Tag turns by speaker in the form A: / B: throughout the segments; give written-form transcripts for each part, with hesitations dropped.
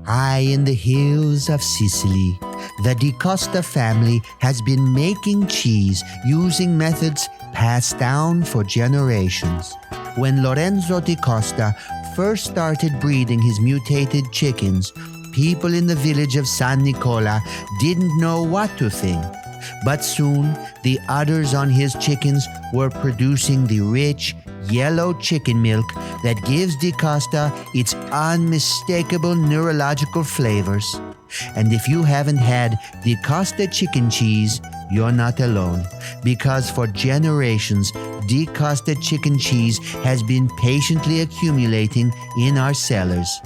A: High in the hills of Sicily, the Di Costa family has been making cheese using methods passed down for generations. When Lorenzo Di Costa first started breeding his mutated chickens, people in the village of San Nicola didn't know what to think. But soon, the udders on his chickens were producing the rich, yellow chicken milk that gives Di Costa its unmistakable neurological flavors. And if you haven't had Di Costa Chicken Cheese, you're not alone, because for generations, Di Costa Chicken Cheese has been patiently accumulating in our cellars.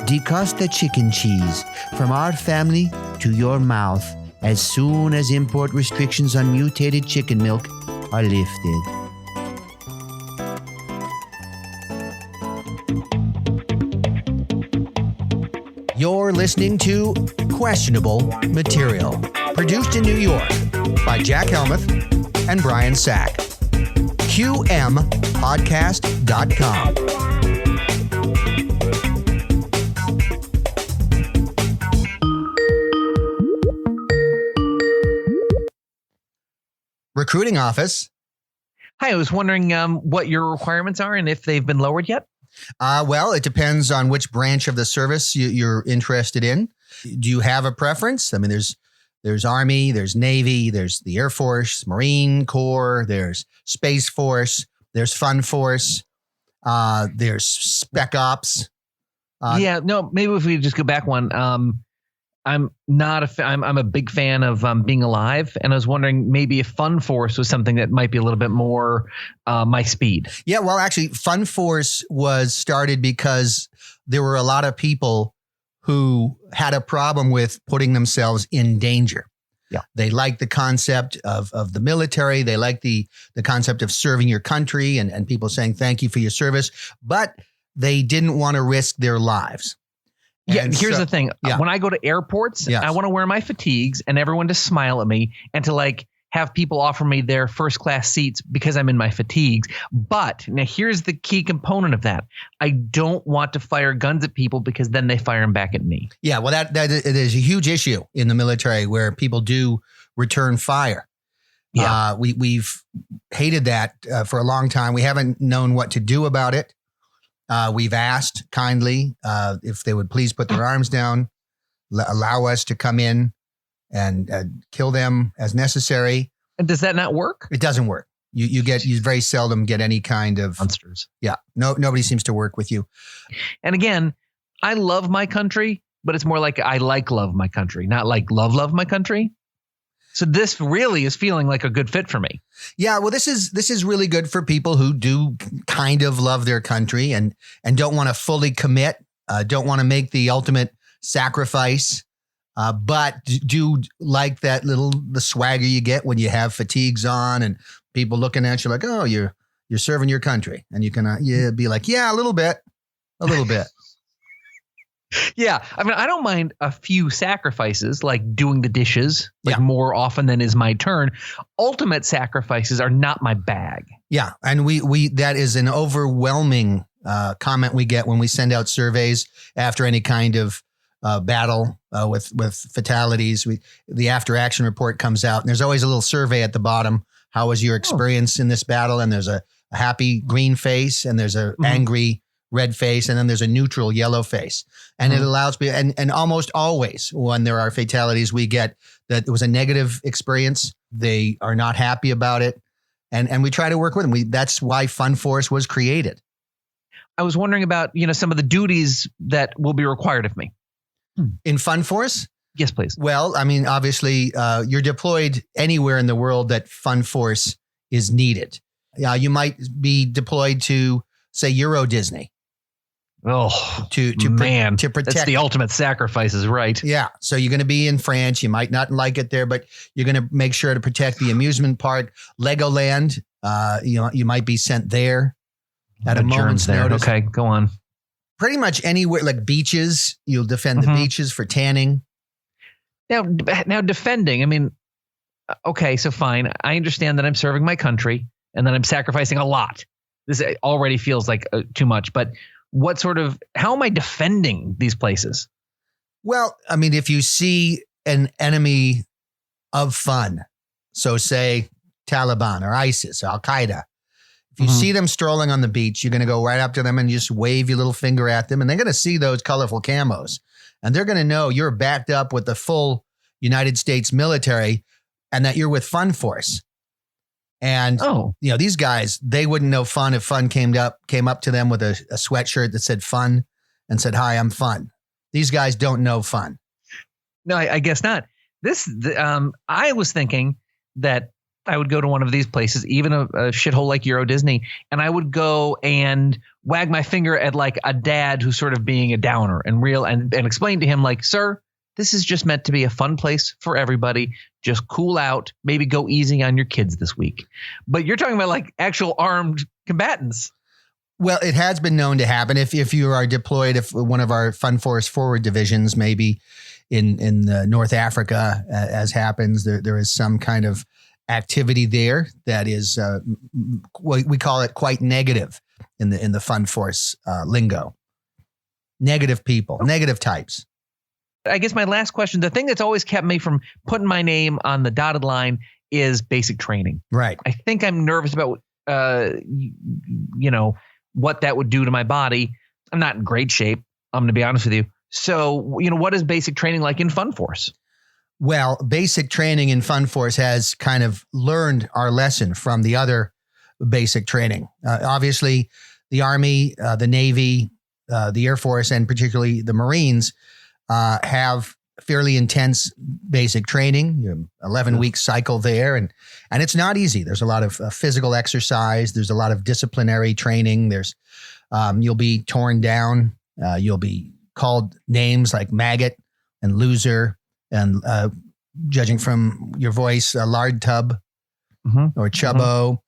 A: Di Costa Chicken Cheese, from our family to your mouth, as soon as import restrictions on mutated chicken milk are lifted. You're listening to Questionable Material, produced in New York by Jack Helmuth and Brian Sack. QMpodcast.com. Recruiting office.
B: Hi, I was wondering what your requirements are and if they've been lowered yet.
A: Well, it depends on which branch of the service you're interested in. Do you have a preference? I mean, there's Army, there's Navy, there's the Air Force, Marine Corps, there's Space Force, there's Fun Force, there's Spec Ops.
B: Maybe if we just go back one. I'm not I'm a big fan of being alive, and I was wondering maybe if Fun Force was something that might be a little bit more my speed.
A: Yeah, well, actually, Fun Force was started because there were a lot of people who had a problem with putting themselves in danger.
B: Yeah,
A: they liked the concept of the military. They liked the concept of serving your country and people saying thank you for your service, but they didn't want to risk their lives.
B: And here's the thing.
A: Yeah.
B: When I go to airports, I want to wear my fatigues and everyone to smile at me and to have people offer me their first class seats because I'm in my fatigues. But now here's the key component of that. I don't want to fire guns at people because then they fire them back at me.
A: Yeah, well, that it is a huge issue in the military where people do return fire.
B: Yeah.
A: We've hated that for a long time. We haven't known what to do about it. We've asked kindly if they would please put their arms down, allow us to come in and kill them as necessary.
B: And does that not work?
A: It doesn't work. You very seldom get any kind of
B: monsters.
A: Yeah, nobody seems to work with you.
B: And again, I love my country, but it's more like I love my country, not like love my country. So this really is feeling like a good fit for me.
A: Yeah, well, this is really good for people who do kind of love their country and don't want to fully commit, don't want to make the ultimate sacrifice, but do like the swagger you get when you have fatigues on and people looking at you like, oh, you're serving your country, and you can be like, yeah, a little bit.
B: Yeah. I mean, I don't mind a few sacrifices like doing the dishes more often than is my turn. Ultimate sacrifices are not my bag.
A: Yeah. And we that is an overwhelming comment we get when we send out surveys after any kind of battle with fatalities. The after action report comes out and there's always a little survey at the bottom. How was your experience in this battle? And there's a happy green face and there's a angry red face, and then there's a neutral yellow face. And it allows me, and almost always when there are fatalities, we get that it was a negative experience. They are not happy about it. And we try to work with them. That's why Fun Force was created.
B: I was wondering about, some of the duties that will be required of me.
A: In Fun Force?
B: Yes, please.
A: Well, I mean, obviously, you're deployed anywhere in the world that Fun Force is needed. You might be deployed to, say, Euro Disney.
B: Oh,
A: to protect.
B: That's the ultimate sacrifices, right?
A: Yeah. So you're going to be in France. You might not like it there, but you're going to make sure to protect the amusement park. Legoland, you might be sent there at a moment's notice.
B: Okay, go on.
A: Pretty much anywhere, like beaches, you'll defend the beaches for tanning.
B: Now defending, I mean, okay, so fine. I understand that I'm serving my country and that I'm sacrificing a lot. This already feels like too much, but how am I defending these places?
A: Well, I mean, if you see an enemy of fun, so say Taliban or ISIS or Al Qaeda, if you see them strolling on the beach, you're going to go right up to them and just wave your little finger at them. And they're going to see those colorful camos. And they're going to know you're backed up with the full United States military and that you're with Fun Force. And, these guys, they wouldn't know fun if fun came up to them with a sweatshirt that said fun and said, "Hi, I'm Fun." These guys don't know fun.
B: No, I guess not. I was thinking that I would go to one of these places, even a shithole like Euro Disney, and I would go and wag my finger at like a dad who's sort of being a downer and explain to him like, "Sir, this is just meant to be a fun place for everybody. Just cool out. Maybe go easy on your kids this week." But you're talking about like actual armed combatants.
A: Well, it has been known to happen. If you are deployed, if one of our Fun Force forward divisions, maybe in North Africa, as happens, there is some kind of activity there that is we call it quite negative in the Fun Force lingo. Negative people, negative types.
B: I guess my last question, the thing that's always kept me from putting my name on the dotted line is basic training.
A: Right.
B: I think I'm nervous about what that would do to my body. I'm not in great shape. I'm going to be honest with you. So, what is basic training like in Fun Force?
A: Well, basic training in Fun Force has kind of learned our lesson from the other basic training. Obviously, the Army, the Navy, the Air Force, and particularly the Marines have fairly intense basic training, 11-week cycle there. And it's not easy. There's a lot of physical exercise. There's a lot of disciplinary training. There's you'll be torn down. You'll be called names like maggot and loser. And judging from your voice, a lard tub or chubbo.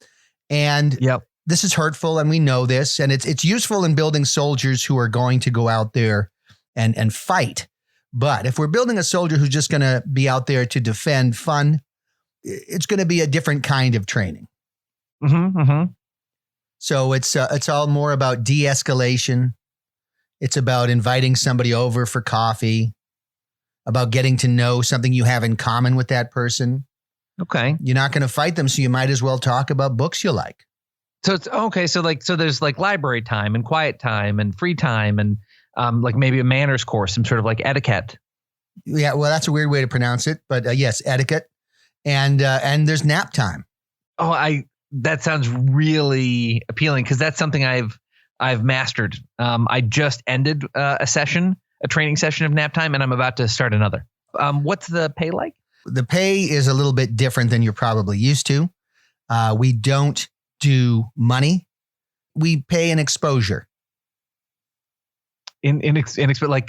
A: And this is hurtful, and we know this. And it's useful in building soldiers who are going to go out there and fight. But if we're building a soldier who's just going to be out there to defend fun, it's going to be a different kind of training. So it's all more about de-escalation. It's about inviting somebody over for coffee, about getting to know something you have in common with that person.
B: Okay.
A: You're not going to fight them, so you might as well talk about books you like.
B: So it's okay. So there's like library time and quiet time and free time and like maybe a manners course, some sort of like etiquette.
A: Yeah, well, that's a weird way to pronounce it, but yes, etiquette. And there's nap time.
B: Oh, that sounds really appealing because that's something I've mastered. I just ended a training session of nap time, and I'm about to start another. What's the pay like?
A: The pay is a little bit different than you're probably used to. We don't do money. We pay an exposure.
B: Like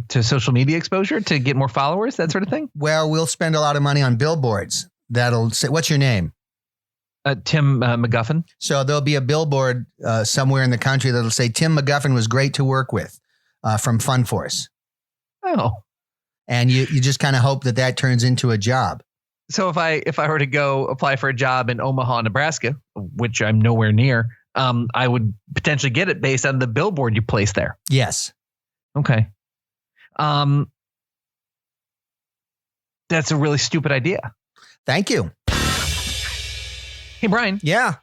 B: to social media exposure to get more followers, that sort of thing?
A: Well, we'll spend a lot of money on billboards. That'll say, what's your name?
B: Tim McGuffin.
A: So there'll be a billboard somewhere in the country that'll say Tim McGuffin was great to work with from Fun Force.
B: Oh.
A: And you just kind of hope that turns into a job.
B: So if I were to go apply for a job in Omaha, Nebraska, which I'm nowhere near, I would potentially get it based on the billboard you place there.
A: Yes.
B: Okay. That's a really stupid idea.
A: Thank you.
B: Hey, Brian.
A: Yeah.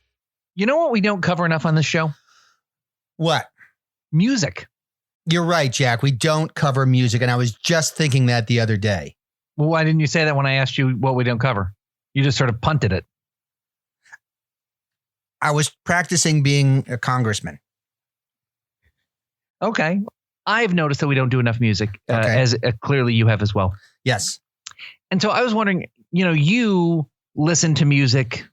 B: You know what we don't cover enough on this show?
A: What?
B: Music.
A: You're right, Jack. We don't cover music. And I was just thinking that the other day.
B: Well, why didn't you say that when I asked you what we don't cover? You just sort of punted it.
A: I was practicing being a congressman.
B: Okay. I've noticed that we don't do enough music, as clearly you have as well.
A: Yes.
B: And so I was wondering, you listen to music,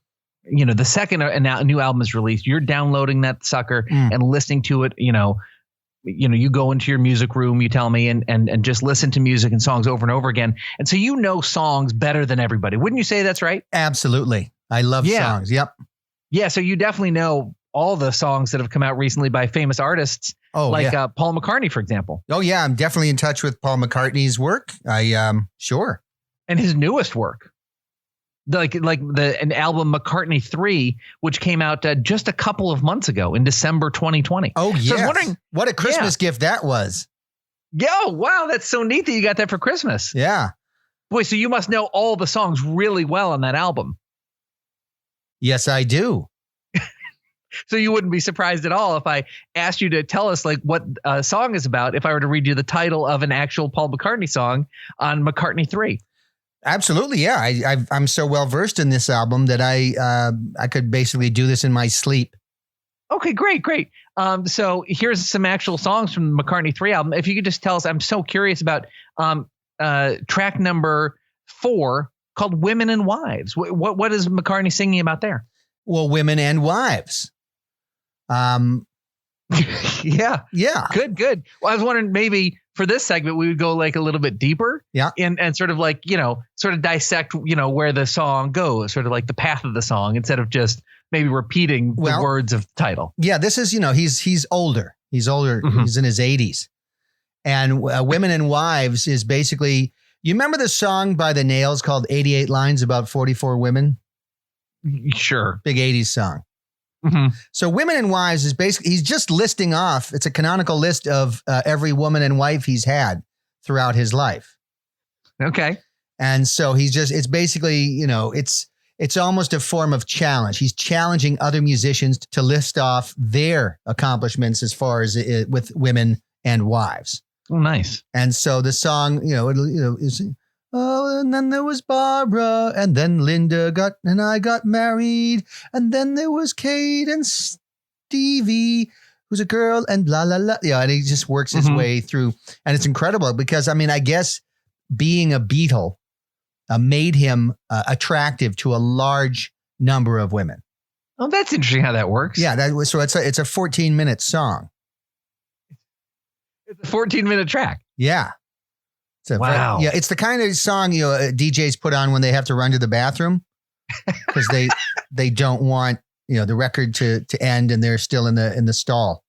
B: the second a new album is released, you're downloading that sucker and listening to it, you go into your music room, you tell me, and just listen to music and songs over and over again. And so you know songs better than everybody. Wouldn't you say that's right?
A: Absolutely. I love songs. Yep.
B: Yeah. So you definitely know all the songs that have come out recently by famous artists, Paul McCartney, for example.
A: Oh, yeah. I'm definitely in touch with Paul McCartney's work. Sure.
B: And his newest work. An album McCartney 3, which came out just a couple of months ago in December 2020.
A: Oh, yeah.
B: So I was wondering
A: what a Christmas gift that was.
B: Yo, wow, that's so neat that you got that for Christmas.
A: Yeah.
B: Boy, so you must know all the songs really well on that album.
A: Yes, I do.
B: So you wouldn't be surprised at all if I asked you to tell us like what a song is about if I were to read you the title of an actual Paul McCartney song on McCartney 3.
A: Absolutely, yeah. I'm so well versed in this album that I could basically do this in my sleep.
B: Okay, great. So here's some actual songs from the McCartney 3 album. If you could just tell us, I'm so curious about track number 4 called Women and Wives. What is McCartney singing about there?
A: Well, women and wives.
B: Yeah. Good. Well, I was wondering maybe for this segment, we would go like a little bit deeper.
A: Yeah.
B: And sort of like, sort of dissect, where the song goes, sort of like the path of the song instead of just maybe repeating the words of the title.
A: Yeah. This is, he's older. He's older.
B: Mm-hmm.
A: He's in his 80s. And Women and Wives is basically, you remember the song by The Nails called 88 Lines About 44 Women?
B: Sure.
A: Big 80s song.
B: Mm-hmm.
A: So Women and Wives is basically, he's just listing off, it's a canonical list of every woman and wife he's had throughout his life.
B: Okay.
A: And so it's basically, it's almost a form of challenge. He's challenging other musicians to list off their accomplishments as far as with women and wives.
B: Oh, nice.
A: And so the song, is, oh, and then there was Barbara, and then Linda and I got married, and then there was Kate and Stevie, who's a girl, and blah, blah, blah. Yeah, and he just works his way through. And it's incredible because, I guess being a Beatle made him attractive to a large number of women.
B: Oh, that's interesting how that works.
A: Yeah, so it's a 14-minute song.
B: It's a 14-minute track.
A: Yeah.
B: Wow.
A: It's the kind of song DJs put on when they have to run to the bathroom because they don't want the record to end and they're still in the stall.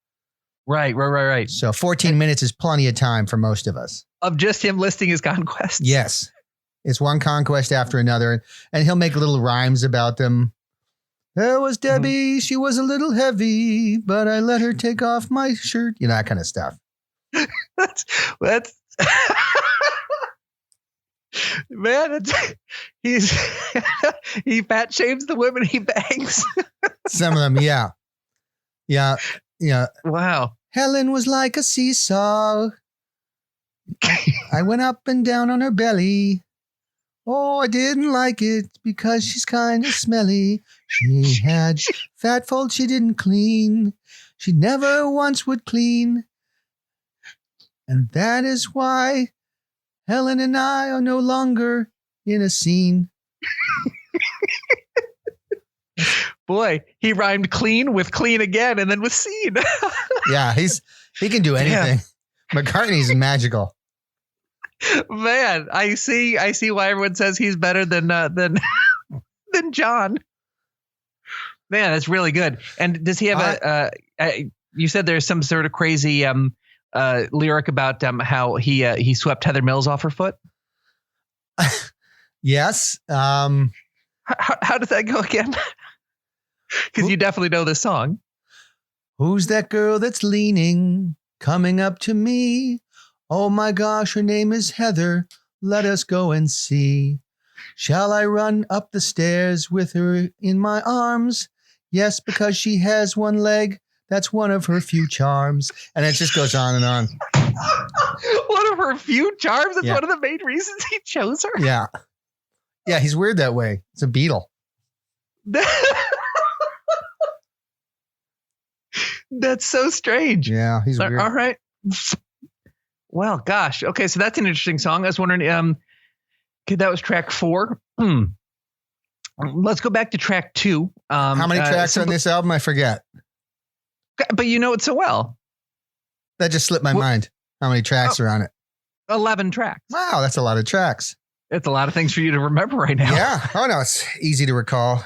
B: Right.
A: So 14 minutes is plenty of time for most of us.
B: Of just him listing his conquests.
A: Yes, it's one conquest after another, and he'll make little rhymes about them. There was Debbie, she was a little heavy, but I let her take off my shirt. That kind of stuff.
B: That's man, he fat shames the women he bangs.
A: Some of them, yeah.
B: Wow.
A: Helen was like a seesaw. I went up and down on her belly. Oh, I didn't like it because she's kind of smelly. She had fat folds she didn't clean. She never once would clean. And that is why Helen and I are no longer in a scene.
B: Boy, he rhymed clean with clean again and then with scene.
A: Yeah, he can do anything. Yeah. McCartney's magical.
B: Man, I see why everyone says he's better than John. Man, that's really good. And does he have you said there's some sort of crazy lyric about how he swept Heather Mills off her foot?
A: Yes.
B: How does that go again? Because you definitely know this song.
A: Who's that girl that's leaning, coming up to me? Oh my gosh, her name is Heather. Let us go and see. Shall I run up the stairs with her in my arms? Yes, because she has one leg. That's one of her few charms. And it just goes on and on.
B: One of her few charms? That's one of the main reasons he chose her?
A: Yeah. Yeah, he's weird that way. It's a Beatle.
B: That's so strange.
A: Yeah, he's weird.
B: All right. Well, gosh. Okay, so that's an interesting song. I was wondering, that was track 4. Let's go back to track 2.
A: How many tracks on this album? I forget.
B: But you know it so well.
A: That just slipped my mind. How many tracks are on it?
B: 11 tracks.
A: Wow, that's a lot of tracks.
B: It's a lot of things for you to remember right now.
A: Yeah. Oh, no, it's easy to recall.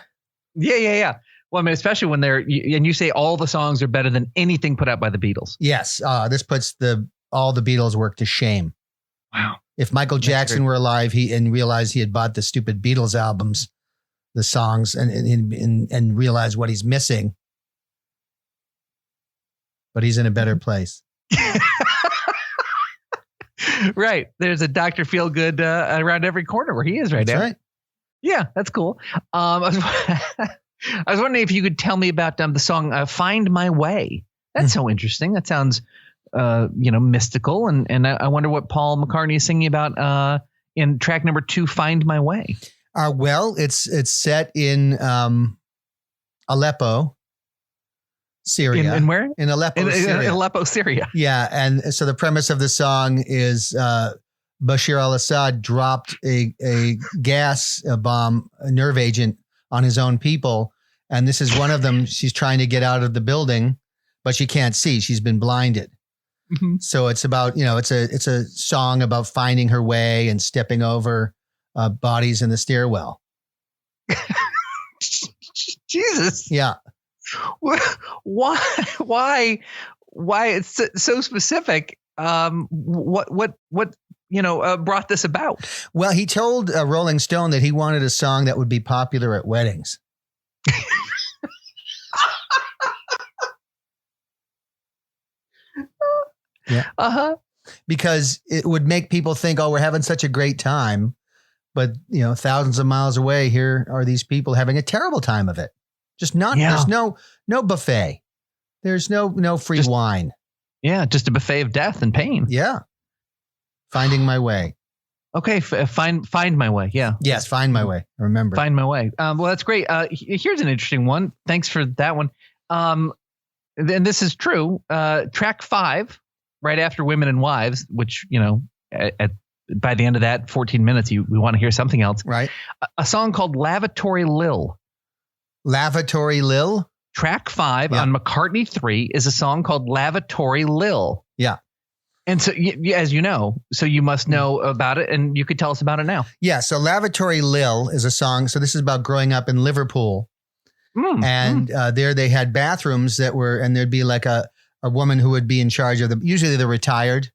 B: Yeah. Well, especially when and you say all the songs are better than anything put out by the Beatles.
A: Yes. This puts all the Beatles work to shame.
B: Wow.
A: If Michael Jackson were alive and realized he had bought the stupid Beatles albums, the songs, and realized what he's missing, but he's in a better place.
B: Right. There's a Dr. Feelgood around every corner where he is right
A: That's
B: now.
A: right.
B: Yeah, that's cool. I was wondering if you could tell me about the song "Find My Way." That's so interesting. That sounds, mystical, and I wonder what Paul McCartney is singing about in track number 2, "Find My Way."
A: Well, it's set in Aleppo, Syria.
B: In where?
A: In Aleppo, Syria.
B: In Aleppo, Syria.
A: Yeah, and so the premise of the song is Bashar al-Assad dropped a gas bomb, a nerve agent, on his own people, and this is one of them. She's trying to get out of the building, but she can't see. She's been blinded. Mm-hmm. So it's about, it's a song about finding her way and stepping over bodies in the stairwell.
B: Jesus.
A: Yeah.
B: Why it's so specific? What brought this about?
A: Well, he told Rolling Stone that he wanted a song that would be popular at weddings. Yeah.
B: Uh-huh.
A: Because it would make people think, oh, we're having such a great time. But, thousands of miles away, here are these people having a terrible time of it. Just there's no buffet. There's no free wine.
B: Yeah. Just a buffet of death and pain.
A: Yeah. Finding my way.
B: Okay. Find my way. Yeah.
A: Yes. Find my way. Remember.
B: Find my way. Well, that's great. Here's an interesting one. Thanks for that one. And this is true. Track 5, right after Women and Wives, which, by the end of that 14 minutes, we want to hear something else.
A: Right.
B: A song called Lavatory Lil.
A: Lavatory Lil?
B: Track 5 on McCartney 3 is a song called Lavatory Lil.
A: Yeah.
B: And so, as you know, so you must know about it, and you could tell us about it now.
A: Yeah. So Lavatory Lil is a song. So this is about growing up in Liverpool. And there they had bathrooms that were, and there'd be like a woman who would be in charge of usually they're retired.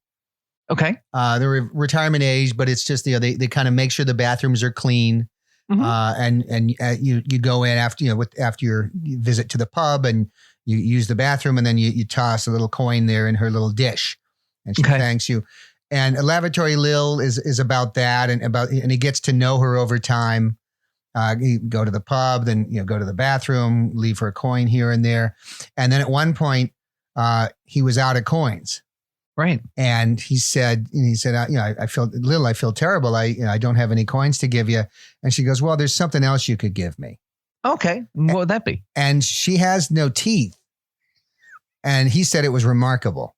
B: Okay.
A: They're retirement age, but it's just, they kind of make sure the bathrooms are clean. Mm-hmm. And you go in after, after your visit to the pub, and you use the bathroom, and then you toss a little coin there in her little dish, and she thanks you. And a Lavatory Lil is about that, and he gets to know her over time. You go to the pub, then go to the bathroom, leave her a coin here and there, and then at one point he was out of coins.
B: Right. And
A: he said, I feel terrible. I don't have any coins to give you. And she goes, well, there's something else you could give me.
B: Okay. What would that be?
A: And she has no teeth. And he said it was remarkable.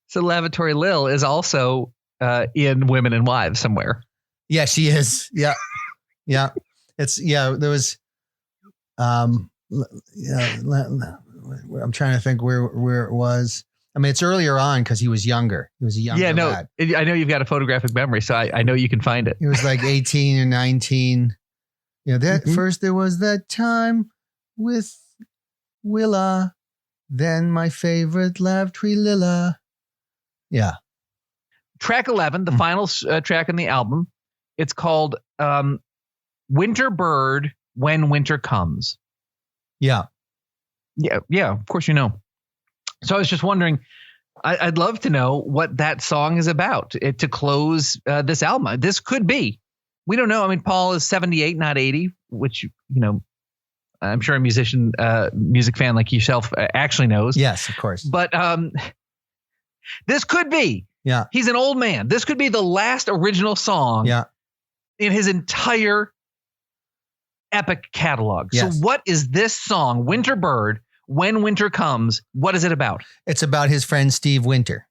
B: So Lavatory Lil is also in Women and Wives somewhere.
A: Yeah, she is. Yeah. Yeah. There was, I'm trying to think where it was. I mean, it's earlier on because he was younger. He was a younger lad.
B: I know you've got a photographic memory, so I know you can find it.
A: He was like 18 or 19. First there was that time with Willa, then my favorite Lavatory Lila. Yeah.
B: Track 11, the final track in the album. It's called Winter Bird When Winter Comes.
A: Yeah.
B: Yeah, of course you know. So I was just wondering, I'd love to know what that song is about to close this album. This could be. We don't know. I mean, Paul is 78, not 80, which, I'm sure a music fan like yourself actually knows.
A: Yes, of course.
B: But this could be.
A: Yeah.
B: He's an old man. This could be the last original song in his entire epic catalog. Yes. So what is this song, Winter Bird, When Winter Comes? What is it about? It's
A: about his friend Steve Winter.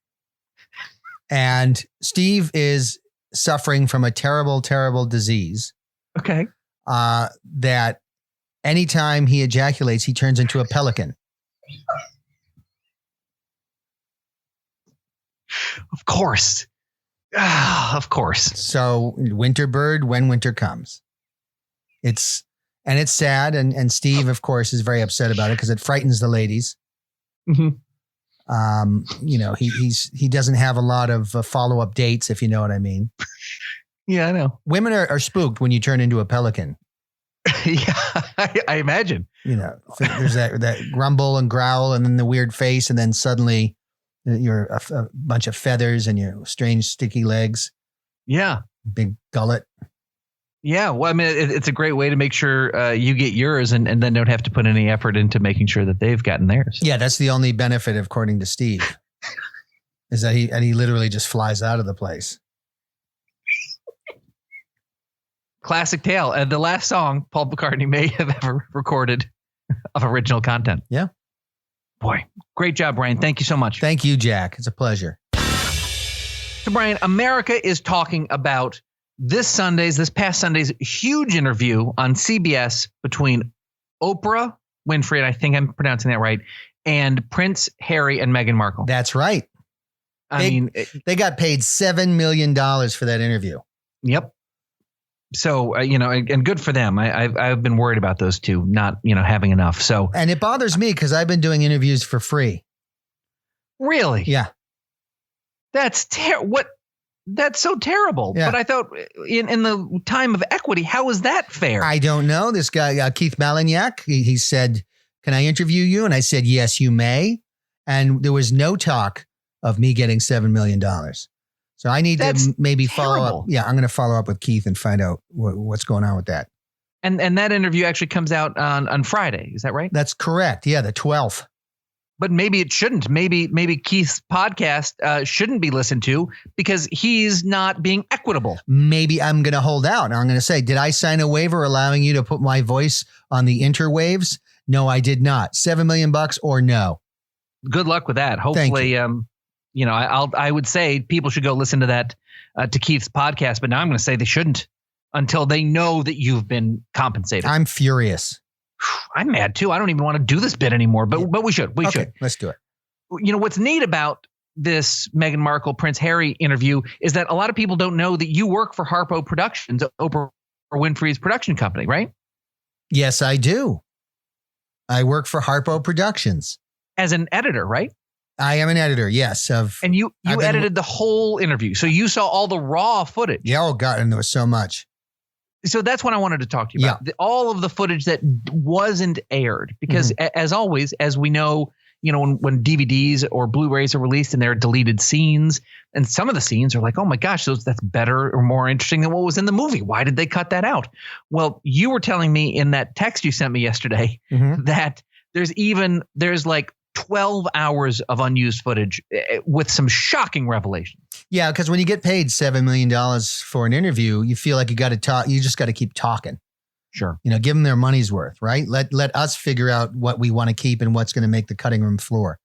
A: And Steve is suffering from a terrible, terrible disease.
B: Okay.
A: That anytime he ejaculates, he turns into a pelican.
B: Of course. Of course.
A: So Winter Bird, When Winter Comes. It's sad. And Steve, of course, is very upset about it because it frightens the ladies.
B: Mm-hmm.
A: He doesn't have a lot of follow-up dates, if you know what I mean.
B: Yeah, I know.
A: Women are spooked when you turn into a pelican.
B: Yeah, I imagine.
A: There's that grumble and growl and then the weird face. And then suddenly you're a bunch of feathers and your strange sticky legs.
B: Yeah.
A: Big gullet.
B: Yeah. Well, I mean, it's a great way to make sure you get yours and then don't have to put any effort into making sure that they've gotten theirs.
A: Yeah. That's the only benefit, according to Steve, is that he literally just flies out of the place.
B: Classic tale. And the last song Paul McCartney may have ever recorded of original content.
A: Yeah.
B: Boy, great job, Brian. Thank you so much.
A: Thank you, Jack. It's a pleasure.
B: So, Brian, America is talking about this past Sunday's huge interview on CBS between Oprah Winfrey, and I think I'm pronouncing that right, and Prince Harry and Meghan Markle.
A: That's right. They got paid $7 million for that interview.
B: Yep. So, and good for them. I've been worried about those two not, having enough. So,
A: and it bothers me because I've been doing interviews for free.
B: Really?
A: Yeah.
B: That's That's so terrible.
A: Yeah.
B: But I thought in the time of equity, how is that fair?
A: I don't know. This guy, Keith Malignac, he said, "Can I interview you?" And I said, "Yes, you may." And there was no talk of me getting $7 million. So I need to maybe follow up. Yeah, I'm going to follow up with Keith and find out what's going on with that.
B: And that interview actually comes out on Friday. Is that right?
A: That's correct. Yeah, the 12th.
B: But maybe it shouldn't. Maybe Keith's podcast shouldn't be listened to because he's not being equitable.
A: Maybe I'm going to hold out. I'm going to say, did I sign a waiver allowing you to put my voice on the interwaves? No, I did not. $7 million or no.
B: Good luck with that. Hopefully, I would say people should go listen to that to Keith's podcast. But now I'm going to say they shouldn't until they know that you've been compensated.
A: I'm furious.
B: I'm mad too. I don't even want to do this bit anymore, but we should. We should.
A: Let's do it.
B: What's neat about this Meghan Markle, Prince Harry interview is that a lot of people don't know that you work for Harpo Productions, Oprah Winfrey's production company, right?
A: Yes, I do. I work for Harpo Productions.
B: As an editor, right?
A: I am an editor, yes.
B: And you edited the whole interview. So you saw all the raw footage.
A: Yeah, oh God, and there was so much.
B: So that's what I wanted to talk to you about. All of the footage that wasn't aired. Because as always, as we know, when DVDs or Blu-rays are released and there are deleted scenes, and some of the scenes are like, oh my gosh, that's better or more interesting than what was in the movie. Why did they cut that out? Well, you were telling me in that text you sent me yesterday that there's like 12 hours of unused footage with some shocking revelations.
A: Yeah, because when you get paid $7 million for an interview, you feel like you got to talk. You just got to keep talking.
B: Sure.
A: Give them their money's worth, right? Let us figure out what we want to keep and what's going to make the cutting room floor.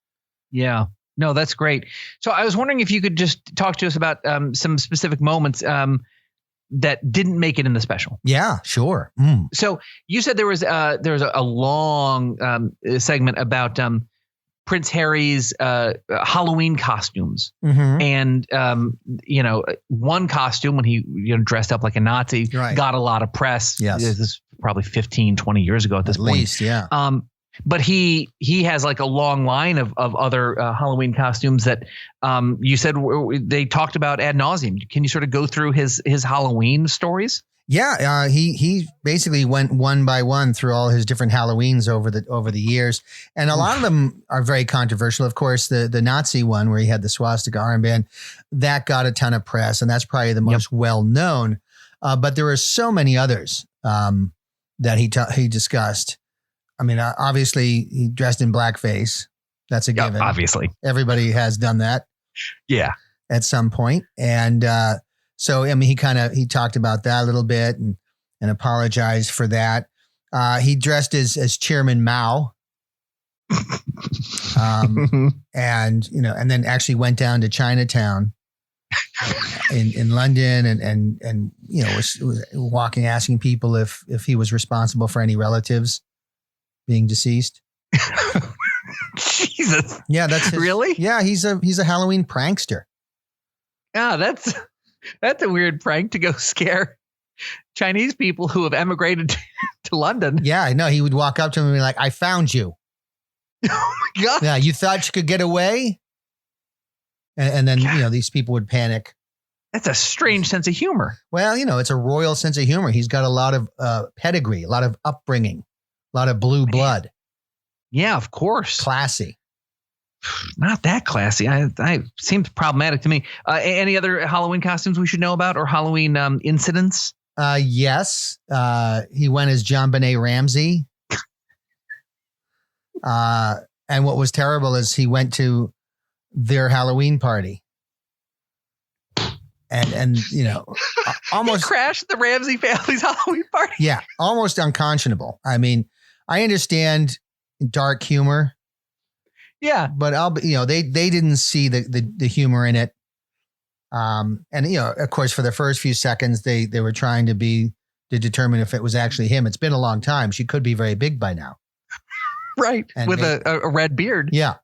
B: Yeah. No, that's great. So I was wondering if you could just talk to us about some specific moments that didn't make it in the special.
A: Yeah, sure.
B: So you said there was a long segment about Prince Harry's Halloween costumes, and one costume when he dressed up like a Nazi got a lot of press.
A: Yes,
B: this is probably 15, 20 years ago at this point.
A: At least, yeah.
B: But he has like a long line of other Halloween costumes that you said they talked about ad nauseum. Can you sort of go through his Halloween stories?
A: Yeah, he basically went one by one through all his different Halloweens over the years, and a lot of them are very controversial. Of course, the Nazi one where he had the swastika armband, that got a ton of press, and that's probably the most well known. But there are so many others that he discussed. I mean, obviously he dressed in blackface. That's a given.
B: Obviously,
A: everybody has done that.
B: Yeah,
A: at some point, and. So, I mean, he talked about that a little bit and apologized for that. He dressed as Chairman Mao, and then actually went down to Chinatown in London and was walking, asking people if he was responsible for any relatives being deceased.
B: Jesus.
A: Yeah, that's
B: really?
A: Yeah, he's a Halloween prankster.
B: Yeah, That's a weird prank to go scare Chinese people who have emigrated to London.
A: Yeah, I know. He would walk up to him and be like, "I found you."
B: Oh my God.
A: Yeah, you thought you could get away? And then, these people would panic
B: That's a strange sense of humor.
A: Well, it's a royal sense of humor. He's got a lot of pedigree, a lot of upbringing, a lot of blue blood.
B: Yeah, of course.
A: Classy.
B: Not that classy. I seems problematic to me. Any other Halloween costumes we should know about or Halloween incidents?
A: Yes. He went as John Benet Ramsey. And what was terrible is he went to their Halloween party. And almost
B: he crashed the Ramsey family's Halloween party.
A: Yeah, almost unconscionable. I mean, I understand dark humor.
B: Yeah,
A: but they didn't see the humor in it. And of course, for the first few seconds, they were trying to determine if it was actually him. It's been a long time. She could be very big by now,
B: right? And with a red beard.
A: Yeah,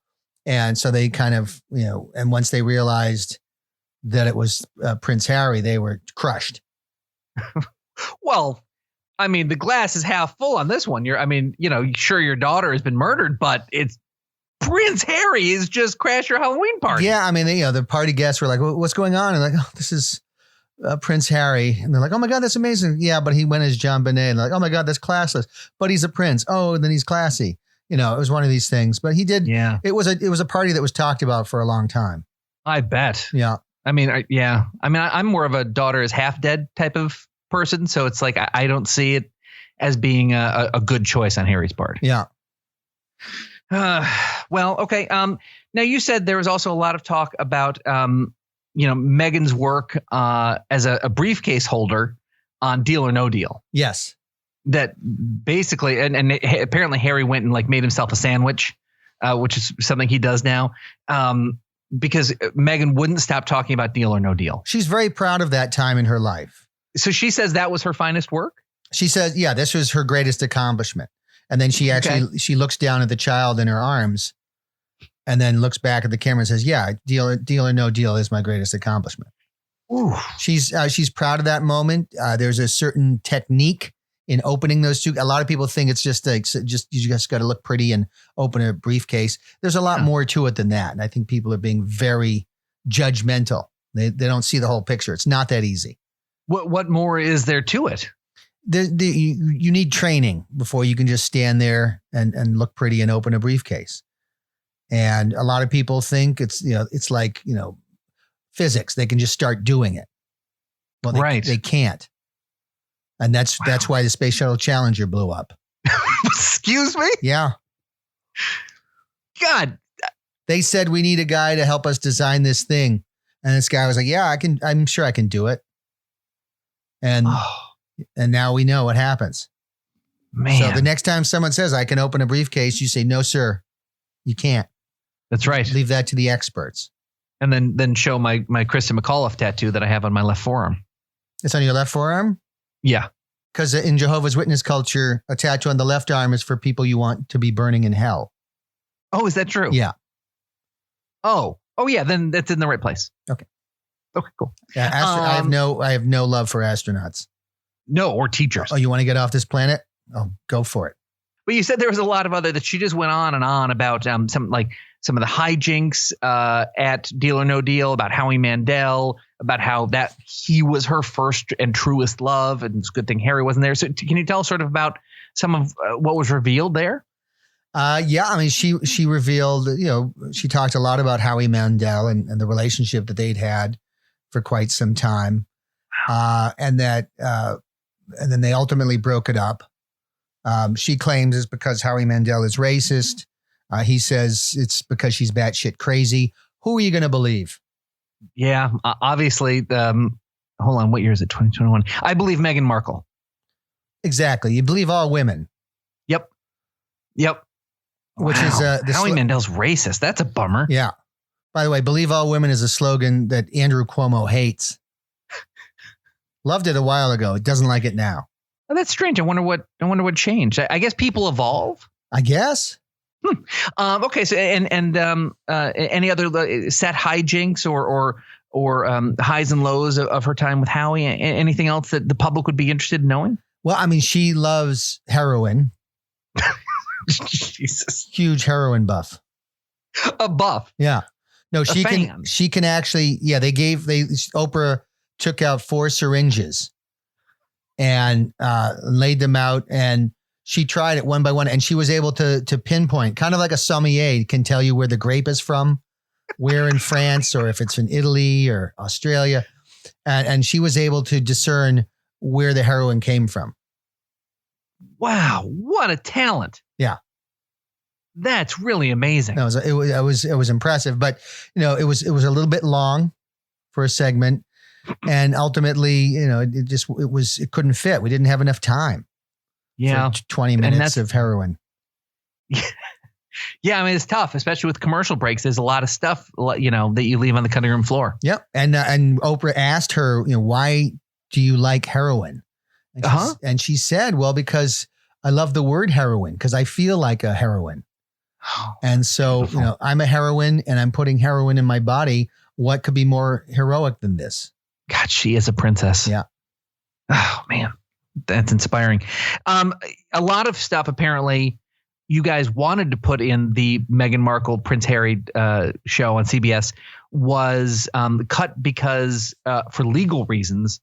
A: and so they kind of and once they realized that it was Prince Harry, they were crushed.
B: Well, I mean, the glass is half full on this one. Sure, your daughter has been murdered, but it's Prince Harry has just crashed your Halloween party.
A: Yeah, I mean, the party guests were like, "What's going on?" And like, "Oh, this is Prince Harry." And they're like, "Oh my God, that's amazing." Yeah, but he went as John Benet. And they're like, "Oh my God, that's classless." But he's a prince. Oh, and then he's classy. It was one of these things. But he did.
B: Yeah.
A: It was a party that was talked about for a long time.
B: I bet.
A: Yeah.
B: I mean, yeah. I mean, I'm more of a daughter is half dead type of person, so it's like I don't see it as being a good choice on Harry's part.
A: Yeah.
B: Well, okay. Now you said there was also a lot of talk about, Meghan's work as a briefcase holder on Deal or No Deal.
A: Yes.
B: That basically, and apparently Harry went and like made himself a sandwich, which is something he does now, because Meghan wouldn't stop talking about Deal or No Deal.
A: She's very proud of that time in her life.
B: So she says that was her finest work?
A: She says, yeah, this was her greatest accomplishment. And then she she looks down at the child in her arms and then looks back at the camera and says, yeah, Deal or No Deal is my greatest accomplishment.
B: Ooh.
A: She's proud of that moment. There's a certain technique in opening those two. A lot of people think it's just you just got to look pretty and open a briefcase. There's a lot more to it than that. And I think people are being very judgmental. They don't see the whole picture. It's not that easy.
B: What more is there to it?
A: You need training before you can just stand there and look pretty and open a briefcase. And a lot of people think it's like, physics. They can just start doing it. Well, they can't. And that's why the Space Shuttle Challenger blew up.
B: Excuse me?
A: Yeah.
B: God.
A: They said we need a guy to help us design this thing. And this guy was like, yeah, I'm sure I can do it. And now we know what happens.
B: Man.
A: So the next time someone says I can open a briefcase, you say, no, sir, you can't.
B: That's right.
A: Leave that to the experts.
B: And then show my Kristen McAuliffe tattoo that I have on my left forearm.
A: It's on your left forearm?
B: Yeah.
A: Because in Jehovah's Witness culture, a tattoo on the left arm is for people you want to be burning in hell.
B: Oh, is that true?
A: Yeah.
B: Oh, yeah. Then that's in the right place. Okay, cool.
A: Yeah, I have no love for astronauts.
B: No, or teachers.
A: Oh, you want to get off this planet? Oh, go for it.
B: But you said there was a lot of other that she just went on and on about some of the hijinks at Deal or No Deal, about Howie Mandel, about how that he was her first and truest love, and it's a good thing Harry wasn't there. So can you tell sort of about some of what was revealed there?
A: Yeah, I mean, she revealed, she talked a lot about Howie Mandel and the relationship that they'd had for quite some time, and then they ultimately broke it up. She claims it's because Howie Mandel is racist. He says it's because she's batshit crazy. Who are you going to believe?
B: Yeah, obviously. Hold on. What year is it? 2021. I believe Meghan Markle.
A: Exactly. You believe all women.
B: Yep.
A: Which is
B: Howie Mandel's racist. That's a bummer.
A: Yeah. By the way, believe all women is a slogan that Andrew Cuomo hates. Loved it a while ago. It doesn't like it now.
B: Oh, that's strange. I wonder what changed. I guess people evolve.
A: I guess.
B: Okay. So and any other set hijinks or highs and lows of her time with Howie? Anything else that the public would be interested in knowing?
A: Well, I mean, she loves heroin.
B: Jesus.
A: Huge heroin buff.
B: A buff.
A: Yeah. No, she can actually. Yeah, Oprah took out 4 syringes and laid them out. And she tried it one by one. And she was able to pinpoint, kind of like a sommelier can tell you where the grape is from, where in France, or if it's in Italy or Australia. And she was able to discern where the heroin came from.
B: Wow. What a talent.
A: Yeah.
B: That's really amazing.
A: No, it was impressive, but it was a little bit long for a segment, and ultimately, it couldn't fit. We didn't have enough time.
B: Yeah,
A: for 20 minutes of heroin.
B: Yeah, I mean it's tough, especially with commercial breaks. There's a lot of stuff that you leave on the cutting room floor.
A: Yep, and Oprah asked her, why do you like heroin? And she said, well, because I love the word heroin, because I feel like a heroine. And so, beautiful. I'm a heroine and I'm putting heroin in my body. What could be more heroic than this?
B: God, she is a princess.
A: Yeah.
B: Oh, man. That's inspiring. A lot of stuff, apparently, you guys wanted to put in the Meghan Markle, Prince Harry show on CBS was cut because for legal reasons,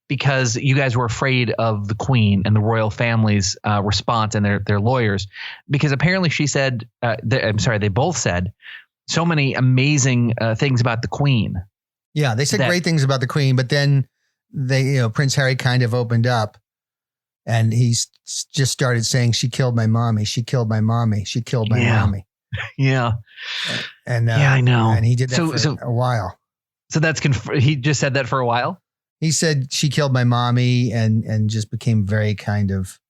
B: because you guys were afraid of the Queen and the royal family's response and their lawyers, because apparently she said, they both said so many amazing things about the Queen.
A: Yeah, they said great things about the Queen, but then Prince Harry kind of opened up and he just started saying, she killed my mommy. She killed my mommy. She killed my mommy.
B: Yeah.
A: And
B: I know.
A: And he did that for a while.
B: So he just said that for a while?
A: He said she killed my mommy and just became very kind of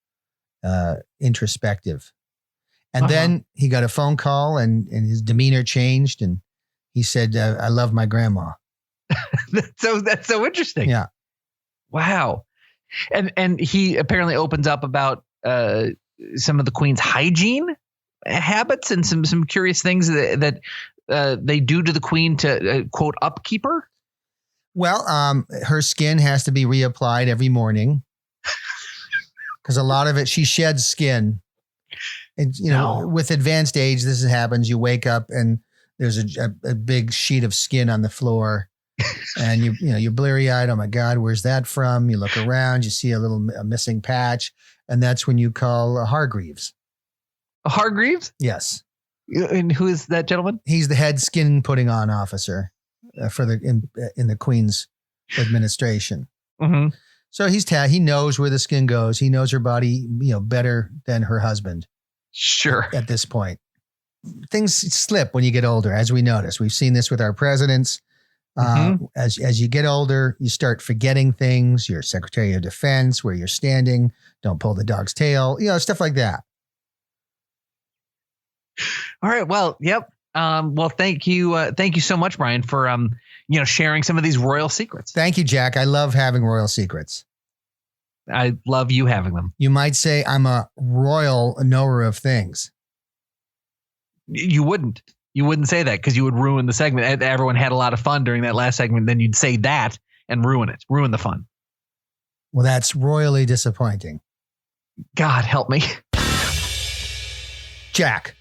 A: introspective. And then he got a phone call and his demeanor changed. And he said, I love my grandma.
B: That's so interesting.
A: Yeah.
B: Wow. And he apparently opens up about some of the Queen's hygiene habits and some curious things that they do to the Queen to quote upkeep her.
A: Well, her skin has to be reapplied every morning because a lot of it, she sheds skin. And, with advanced age, this happens. You wake up and there's a big sheet of skin on the floor and you're bleary eyed. Oh my God, where's that from? You look around, you see a missing patch. And that's when you call Hargreaves.
B: Hargreaves?
A: Yes.
B: And who is that gentleman?
A: He's the head skin putting on officer. In the Queen's administration.
B: Mm-hmm.
A: So he knows where the skin goes. He knows her body, better than her husband.
B: Sure.
A: At this point, things slip when you get older, as we notice. We've seen this with our presidents. As you get older, you start forgetting things. Your Secretary of Defense, where you're standing, don't pull the dog's tail, stuff like that.
B: All right. Well, yep. Well, thank you so much, Brian, for sharing some of these royal secrets.
A: Thank you, Jack. I love having royal secrets.
B: I love you having them.
A: You might say I'm a royal knower of things.
B: You wouldn't say that because you would ruin the segment. Everyone had a lot of fun during that last segment. Then you'd say that and ruin the fun.
A: Well, that's royally disappointing.
B: God help me.
A: Jack.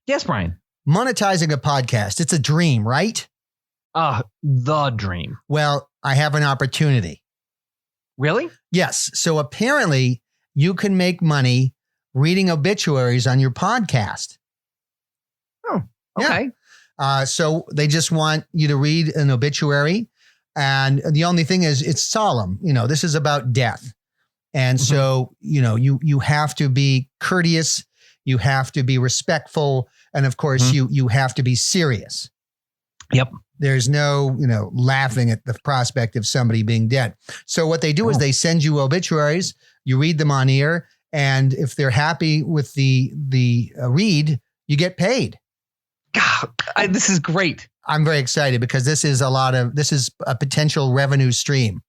B: Yes, Brian.
A: Monetizing a podcast, it's a dream, right?
B: The dream.
A: Well, I have an opportunity.
B: Really?
A: Yes. So apparently you can make money reading obituaries on your podcast.
B: Oh, okay.
A: Yeah. So they just want you to read an obituary. And the only thing is it's solemn. This is about death. And so, you have to be courteous. You have to be respectful. And of course, you have to be serious.
B: Yep.
A: There's no, laughing at the prospect of somebody being dead. So what they do is they send you obituaries. You read them on air. And if they're happy with the read, you get paid.
B: God, this is great.
A: I'm very excited because this is a potential revenue stream.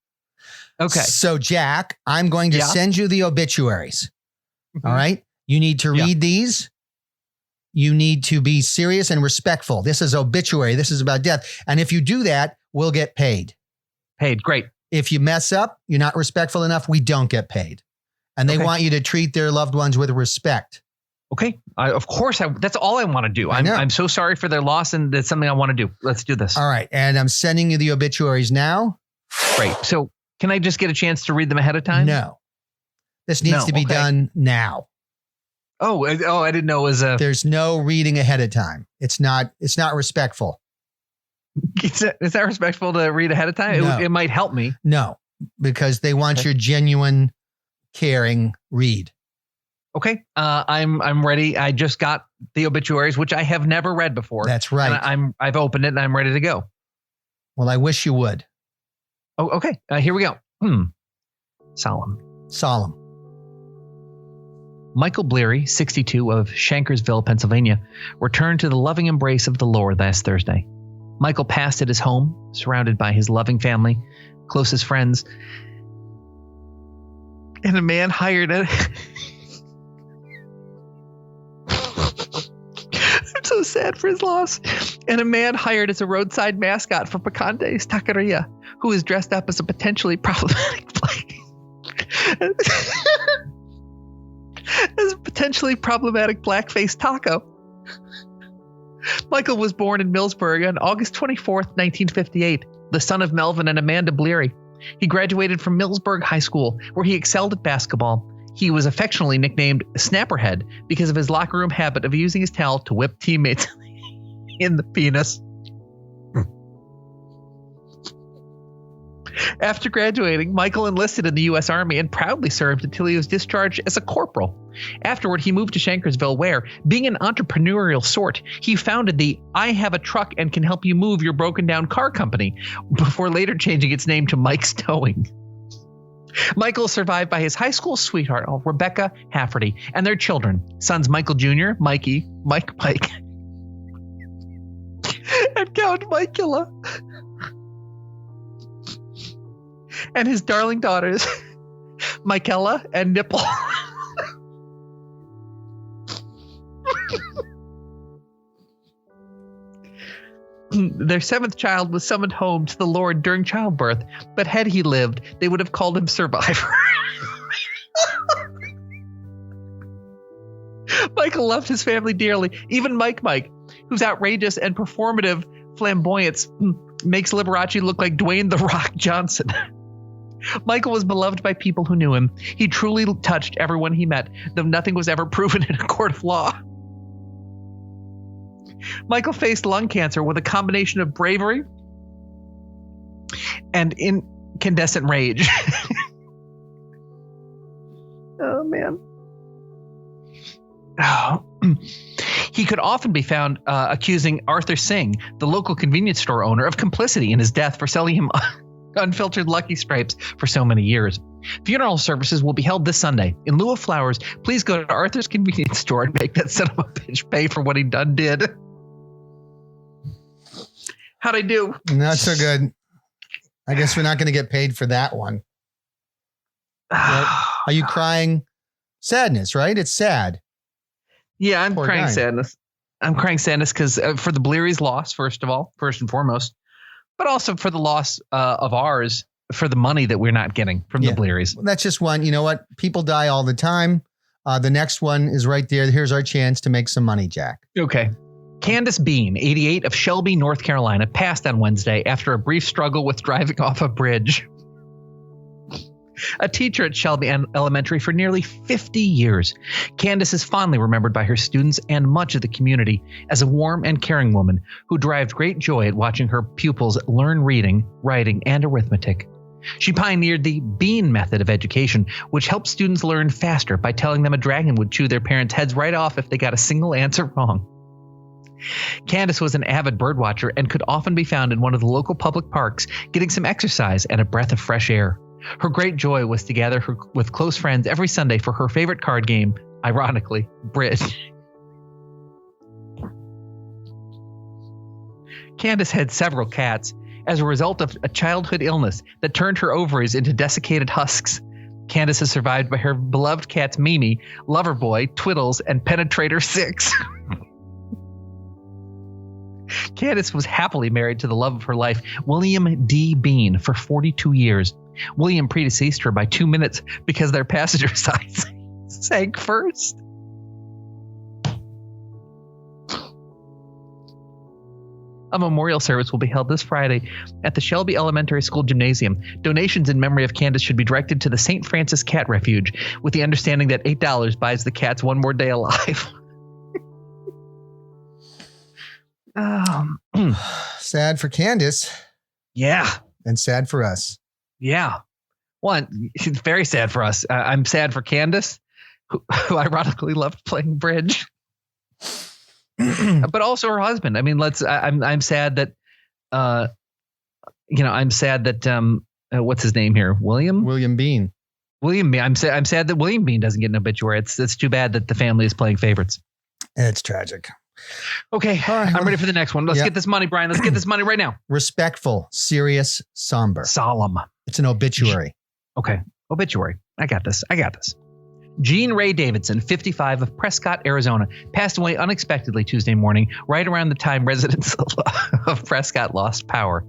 B: Okay.
A: So Jack, I'm going to send you the obituaries. All right. You need to read these. You need to be serious and respectful. This is obituary. This is about death. And if you do that, we'll get paid.
B: Paid. Great.
A: If you mess up, you're not respectful enough, we don't get paid. And they want you to treat their loved ones with respect.
B: Okay. Of course. That's all I want to do. I'm so sorry for their loss. And that's something I want to do. Let's do this.
A: All right. And I'm sending you the obituaries now.
B: Great. So can I just get a chance to read them ahead of time?
A: No. This needs to be done now.
B: Oh, I didn't know it was a...
A: There's no reading ahead of time. It's not respectful.
B: Is that respectful to read ahead of time?
A: No.
B: It might help me.
A: No, because they want your genuine, caring read.
B: Okay. I'm ready. I just got the obituaries, which I have never read before.
A: That's right.
B: And I've opened it and I'm ready to go.
A: Well, I wish you would.
B: Oh, okay. Here we go. Solemn. Michael Bleary, 62, of Shankersville, Pennsylvania, returned to the loving embrace of the Lord last Thursday. Michael passed at his home, surrounded by his loving family, closest friends, and a man hired at... I'm so sad for his loss. And a man hired as a roadside mascot for Picante's Taqueria, who is dressed up as a potentially problematic blackface taco. Michael was born in Millsburg on August 24th, 1958, the son of Melvin and Amanda Bleary. He graduated from Millsburg High School, where he excelled at basketball. He was affectionately nicknamed Snapperhead because of his locker room habit of using his towel to whip teammates in the penis. After graduating, Michael enlisted in the U.S. Army and proudly served until he was discharged as a corporal. Afterward, he moved to Shankersville where, being an entrepreneurial sort, he founded the I Have a Truck and Can Help You Move Your Broken Down Car Company, before later changing its name to Mike's Towing. Michael is survived by his high school sweetheart, Rebecca Hafferty, and their children, sons Michael Jr., Mike, and Count Micula, and his darling daughters, Michaela and Nipple. Their seventh child was summoned home to the Lord during childbirth, but had he lived, they would have called him Survivor. Michael loved his family dearly, even Mike, whose outrageous and performative flamboyance makes Liberace look like Dwayne "The Rock" Johnson. Michael was beloved by people who knew him. He truly touched everyone he met, though nothing was ever proven in a court of law. Michael faced lung cancer with a combination of bravery and incandescent rage. Oh, man. Oh. He could often be found accusing Arthur Singh, the local convenience store owner, of complicity in his death for selling him unfiltered Lucky Stripes for so many years. Funeral services will be held this Sunday. In lieu of flowers, please go to Arthur's convenience store and make that son of a bitch pay for what he did. How'd I do?
A: Not so good. I guess we're not going to get paid for that one. Are you crying sadness, right? It's sad.
B: Yeah, I'm
A: Poor
B: crying
A: guy.
B: sadness. I'm crying sadness because for the Bleary's loss, first and foremost, but also for the loss of ours, for the money that we're not getting from the Bleary's.
A: Well, that's just one. You know what? People die all the time. The next one is right there. Here's our chance to make some money, Jack.
B: Okay. Candace Bean, 88, of Shelby, North Carolina, passed on Wednesday after a brief struggle with driving off a bridge. A teacher at Shelby Elementary for nearly 50 years, Candace is fondly remembered by her students and much of the community as a warm and caring woman who derived great joy at watching her pupils learn reading, writing, and arithmetic. She pioneered the Bean method of education, which helped students learn faster by telling them a dragon would chew their parents' heads right off if they got a single answer wrong. Candace was an avid birdwatcher and could often be found in one of the local public parks getting some exercise and a breath of fresh air. Her great joy was to gather her with close friends every Sunday for her favorite card game, ironically, bridge. Candace had several cats as a result of a childhood illness that turned her ovaries into desiccated husks. Candace is survived by her beloved cats Mimi, Loverboy, Twiddles, and Penetrator 6. Candace was happily married to the love of her life, William D. Bean, for 42 years. William predeceased her by 2 minutes because their passenger side sank first. A memorial service will be held this Friday at the Shelby Elementary School Gymnasium. Donations in memory of Candace should be directed to the St. Francis Cat Refuge, with the understanding that $8 buys the cats one more day alive.
C: Sad for Candace.
B: Yeah.
C: And sad for us.
B: Yeah. One, it's very sad for us. I'm sad for Candace, who ironically loved playing bridge. But also her husband. I mean, I'm sad that, I'm sad that, what's his name here? William
C: Bean.
B: I'm sad that William Bean doesn't get an obituary. It's too bad that the family is playing favorites.
C: It's tragic.
B: Okay. All right, I'm ready for the next one. Let's get this money, Brian. Let's get this money right now.
C: Respectful, serious, somber.
B: Solemn.
C: It's an obituary.
B: Okay. Obituary. I got this. Jean Ray Davidson, 55, of Prescott, Arizona, passed away unexpectedly Tuesday morning, right around the time residents of Prescott lost power.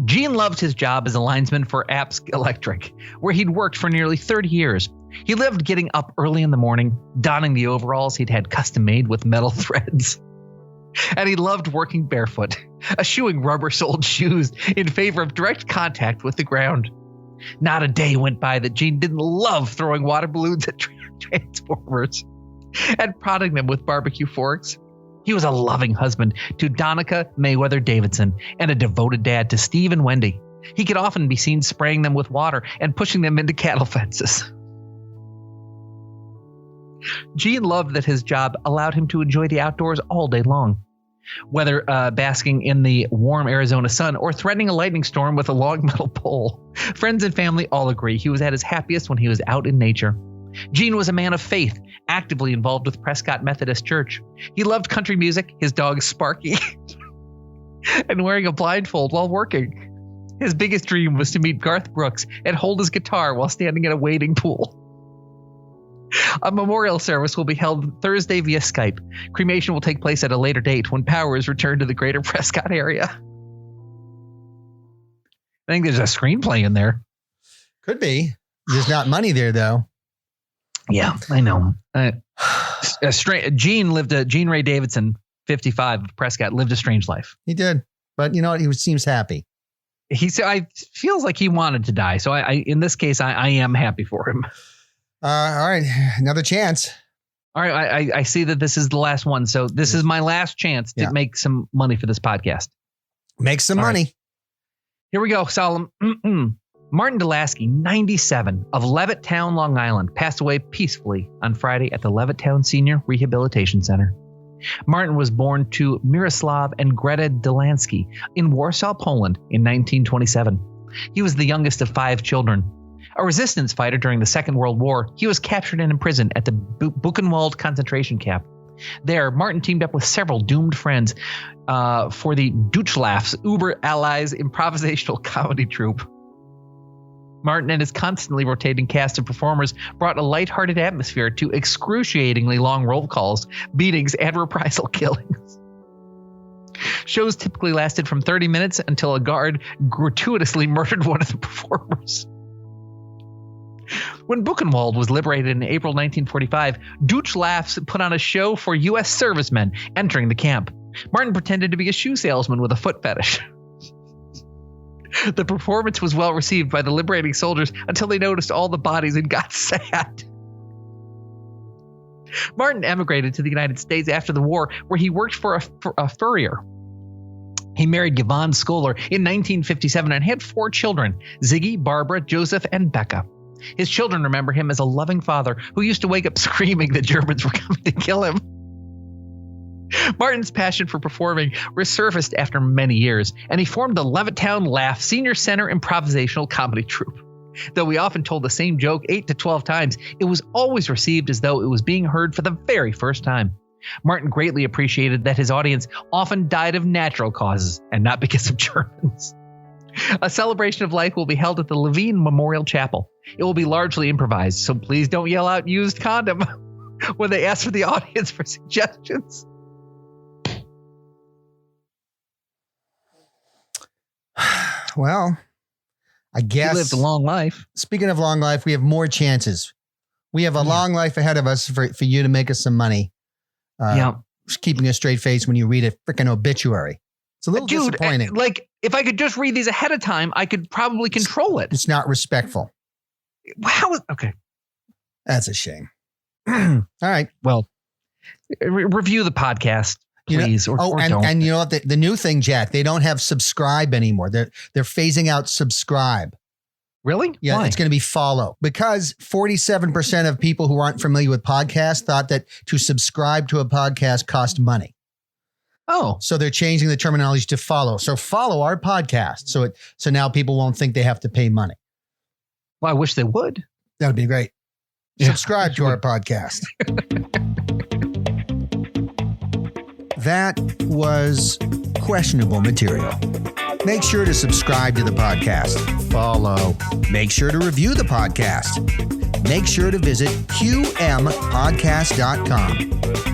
B: Jean loved his job as a linesman for Apps Electric, where he'd worked for nearly 30 years. He loved getting up early in the morning, donning the overalls he'd had custom made with metal threads. And he loved working barefoot, eschewing rubber-soled shoes in favor of direct contact with the ground. Not a day went by that Jean didn't love throwing water balloons at transformers and prodding them with barbecue forks. He was a loving husband to Donica Mayweather Davidson and a devoted dad to Steve and Wendy. He could often be seen spraying them with water and pushing them into cattle fences. Jean loved that his job allowed him to enjoy the outdoors all day long. Whether basking in the warm Arizona sun or threatening a lightning storm with a long metal pole, friends and family all agree he was at his happiest when he was out in nature. Jean was a man of faith, actively involved with Prescott Methodist Church. He loved country music, his dog Sparky, and wearing a blindfold while working. His biggest dream was to meet Garth Brooks and hold his guitar while standing in a wading pool. A memorial service will be held Thursday via Skype. Cremation will take place at a later date when power is returned to the greater Prescott area. I think there's a screenplay in there.
C: Could be. There's not money there, though.
B: Yeah, I know. Jean Ray Davidson, 55, of Prescott, lived a strange life.
C: He did. But you know what? He seems happy.
B: I feels like he wanted to die. So in this case, I am happy for him.
C: All right. Another chance.
B: All right. I see that this is the last one. So this is my last chance to make some money for this podcast.
C: Make some money.
B: Right. Here we go. Solemn. Martin Delasky, 97, of Levittown, Long Island, passed away peacefully on Friday at the Levittown Senior Rehabilitation Center. Martin was born to Miroslav and Greta Delansky in Warsaw, Poland in 1927. He was the youngest of 5 children. A resistance fighter during the Second World War, he was captured and imprisoned at the Buchenwald concentration camp. There, Martin teamed up with several doomed friends for the Deutschlafs Uber Allies improvisational comedy troupe. Martin and his constantly rotating cast of performers brought a lighthearted atmosphere to excruciatingly long roll calls, beatings, and reprisal killings. Shows typically lasted from 30 minutes until a guard gratuitously murdered one of the performers. When Buchenwald was liberated in April 1945, Deutschlafs put on a show for U.S. servicemen entering the camp. Martin pretended to be a shoe salesman with a foot fetish. The performance was well received by the liberating soldiers until they noticed all the bodies and got sad. Martin emigrated to the United States after the war, where he worked for a furrier. He married Yvonne Scholar in 1957 and had 4 children, Ziggy, Barbara, Joseph, and Becca. His children remember him as a loving father who used to wake up screaming that Germans were coming to kill him. Martin's passion for performing resurfaced after many years, and he formed the Levittown Laugh Senior Center improvisational comedy troupe. Though we often told the same joke 8 to 12 times, it was always received as though it was being heard for the very first time. Martin greatly appreciated that his audience often died of natural causes and not because of Germans. A celebration of life will be held at the Levine Memorial Chapel. It will be largely improvised, so please don't yell out "used condom" when they ask for the audience for suggestions.
C: Well, I guess
B: he lived a long life.
C: Speaking of long life, we have more chances. We have a long life ahead of us for you to make us some money. keeping a straight face when you read a freaking obituary. It's a little disappointing.
B: Like, if I could just read these ahead of time, I could probably control it.
C: It's not respectful.
B: Wow. Okay.
C: That's a shame. All right.
B: Well, review the podcast, please. Or don't.
C: And you know what? The new thing, Jack, they don't have subscribe anymore. They're phasing out subscribe.
B: Really?
C: Yeah,
B: Why?
C: it's going to be follow, because 47% of people who aren't familiar with podcasts thought that to subscribe to a podcast cost money.
B: Oh,
C: so they're changing the terminology to follow. So follow our podcast. So now people won't think they have to pay money.
B: Well, I wish they would.
C: That would be great.
B: Yeah.
C: Subscribe to our podcast. That was questionable material. Make sure to subscribe to the podcast. Follow. Make sure to review the podcast. Make sure to visit qmpodcast.com.